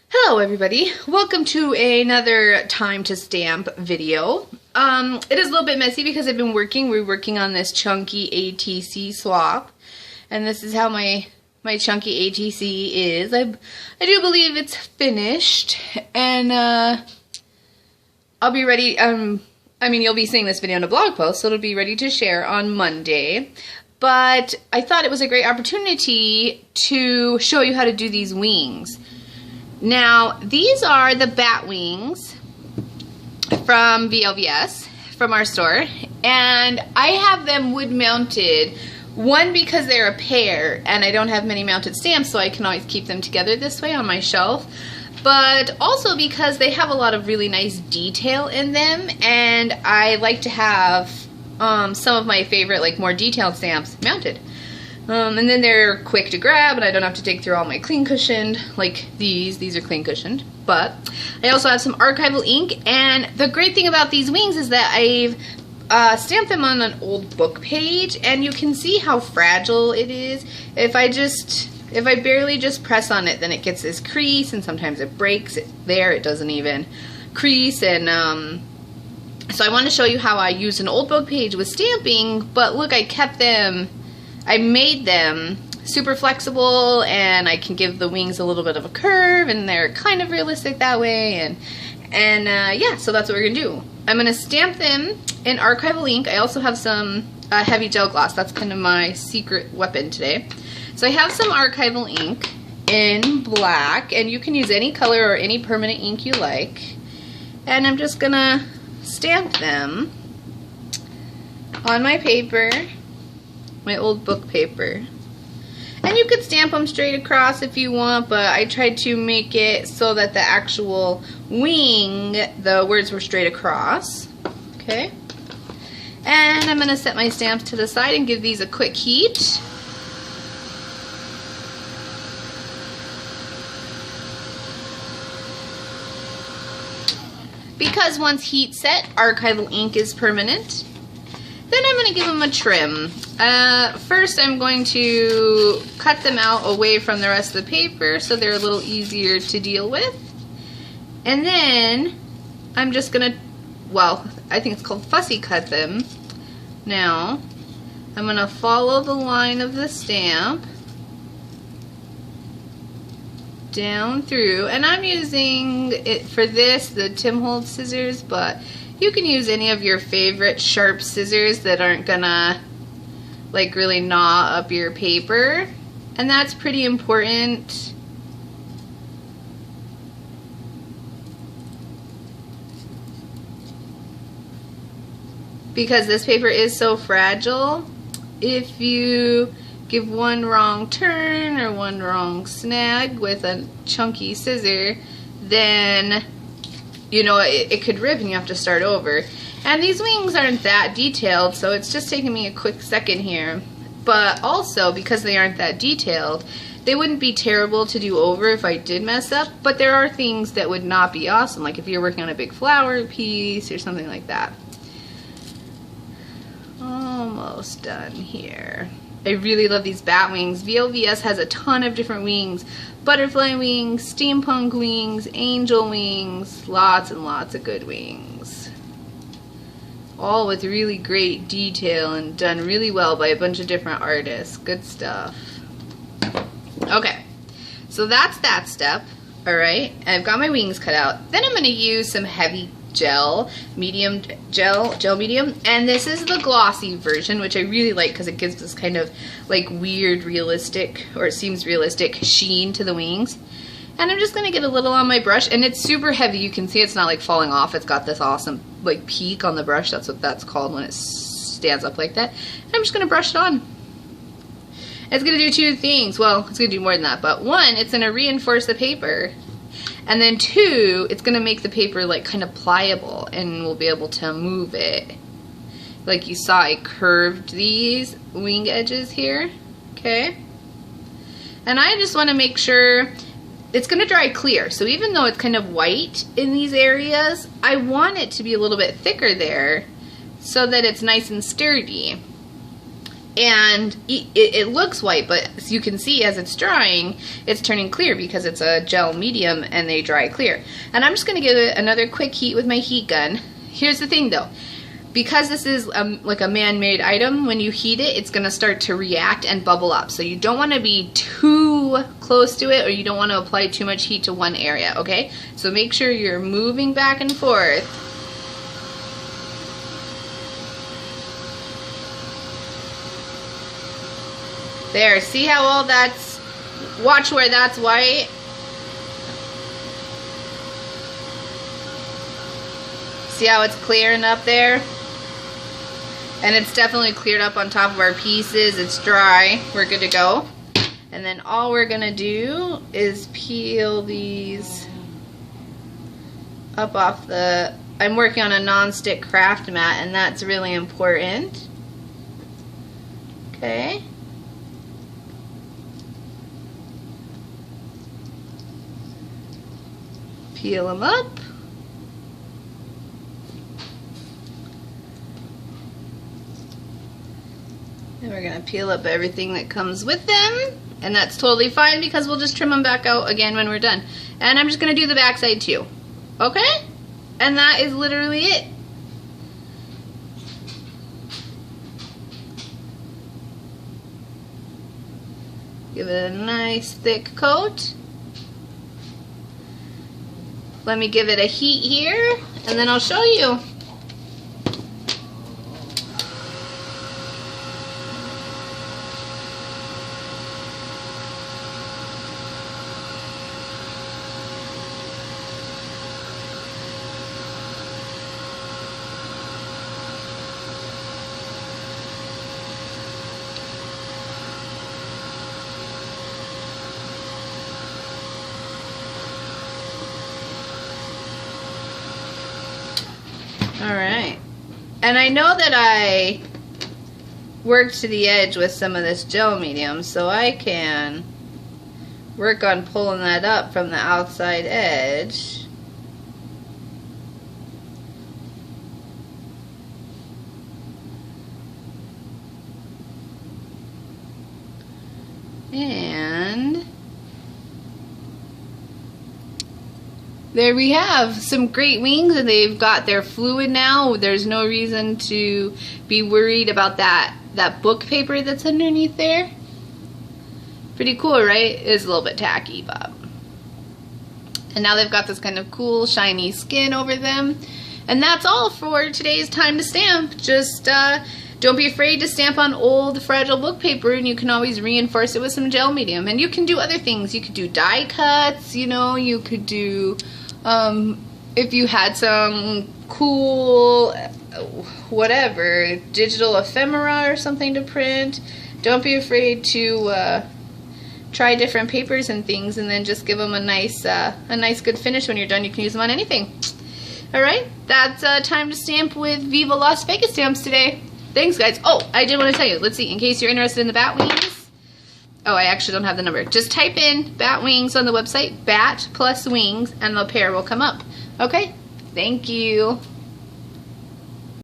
Hello everybody, welcome to another Time to Stamp video. It is a little bit messy because we're working on this chunky ATC swap, and this is how my chunky ATC is. I do believe it's finished, and I'll be ready, you'll be seeing this video in a blog post, so it'll be ready to share on Monday. But I thought it was a great opportunity to show you how to do these wings. Now, these are the bat wings from VLVS, from our store, and I have them wood mounted. One, because they're a pair and I don't have many mounted stamps, so I can always keep them together this way on my shelf, but also because they have a lot of really nice detail in them, and I like to have some of my favorite, like, more detailed stamps mounted. And then they're quick to grab, and I don't have to dig through all my clean cushioned, like these. These are clean cushioned. But I also have some archival ink, and the great thing about these wings is that I've stamped them on an old book page, and you can see how fragile it is. If I barely just press on it, then it gets this crease, and sometimes it breaks. It doesn't even crease, and so I want to show you how I used an old book page with stamping, but look, I made them super flexible, and I can give the wings a little bit of a curve, and they're kind of realistic that way, and yeah, so that's what we're gonna do. I'm gonna stamp them in archival ink. I also have some heavy gel gloss. That's kind of my secret weapon today. So I have some archival ink in black, and you can use any color or any permanent ink you like, and I'm just gonna stamp them on my paper, my old book paper. And you could stamp them straight across if you want, but I tried to make it so that the actual wing, the words were straight across. Okay. And I'm going to set my stamps to the side and give these a quick heat. Because once heat set, archival ink is permanent. Then I'm going to give them a trim. First I'm going to cut them out away from the rest of the paper so they're a little easier to deal with. And then I'm just going to, well, I think it's called fussy cut them. Now I'm going to follow the line of the stamp down through, and I'm using it for this, the Tim Holtz scissors, but you can use any of your favorite sharp scissors that aren't gonna like really gnaw up your paper, and that's pretty important. Because this paper is so fragile. If you give one wrong turn or one wrong snag with a chunky scissor, then you know, it could rip and you have to start over. And these wings aren't that detailed, so it's just taking me a quick second here. But also, because they aren't that detailed, they wouldn't be terrible to do over if I did mess up, but there are things that would not be awesome, like if you're working on a big flower piece or something like that. Almost done here. I really love these bat wings. VLVS has a ton of different wings. Butterfly wings, steampunk wings, angel wings, lots and lots of good wings. All with really great detail and done really well by a bunch of different artists. Good stuff. Okay, so that's that step. Alright, I've got my wings cut out. Then I'm going to use some heavy gel medium, and this is the glossy version, which I really like because it gives this kind of like weird realistic, or it seems realistic, sheen to the wings. And I'm just going to get a little on my brush, and it's super heavy. You can see it's not like falling off. It's got this awesome like peak on the brush. That's what that's called when it stands up like that. And I'm just going to brush it on. It's going to do two things. Well, it's going to do more than that, but one, it's going to reinforce the paper. And then two, it's going to make the paper like kind of pliable, and we'll be able to move it. Like you saw, I curved these wing edges here. Okay. And I just want to make sure it's going to dry clear. So even though it's kind of white in these areas, I want it to be a little bit thicker there so that it's nice and sturdy. And it looks white, but as you can see as it's drying, it's turning clear because it's a gel medium and they dry clear. And I'm just going to give it another quick heat with my heat gun. Here's the thing though, because this is like a man-made item, when you heat it, it's going to start to react and bubble up. So you don't want to be too close to it, or you don't want to apply too much heat to one area, okay? So make sure you're moving back and forth. There, see how all that's, watch where that's white. See how it's clearing up there? And it's definitely cleared up on top of our pieces. It's dry. We're good to go. And then all we're gonna do is peel these up off the, I'm working on a non-stick craft mat, and that's really important. Okay. Peel them up. And we're going to peel up everything that comes with them. And that's totally fine because we'll just trim them back out again when we're done. And I'm just going to do the back side too. Okay? And that is literally it. Give it a nice thick coat. Let me give it a heat here, and then I'll show you. Alright, and I know that I worked to the edge with some of this gel medium, so I can work on pulling that up from the outside edge. And there we have some great wings, and they've got their fluid now. There's no reason to be worried about that book paper that's underneath there. Pretty cool, right? It's a little bit tacky, but. And now they've got this kind of cool shiny skin over them. And that's all for today's Time to Stamp. Just don't be afraid to stamp on old fragile book paper, and you can always reinforce it with some gel medium. And you can do other things. You could do die cuts, you know, you could do if you had some cool whatever digital ephemera or something to print, don't be afraid to try different papers and things, and then just give them a nice good finish. When you're done, you can use them on anything. Alright, that's Time to Stamp with Viva Las Vegas stamps today. Thanks guys. Oh, I did want to tell you, let's see, in case you're interested in the bat wings. Oh, I actually don't have the number. Just type in bat wings on the website, bat plus wings, and the pair will come up. Okay? Thank you.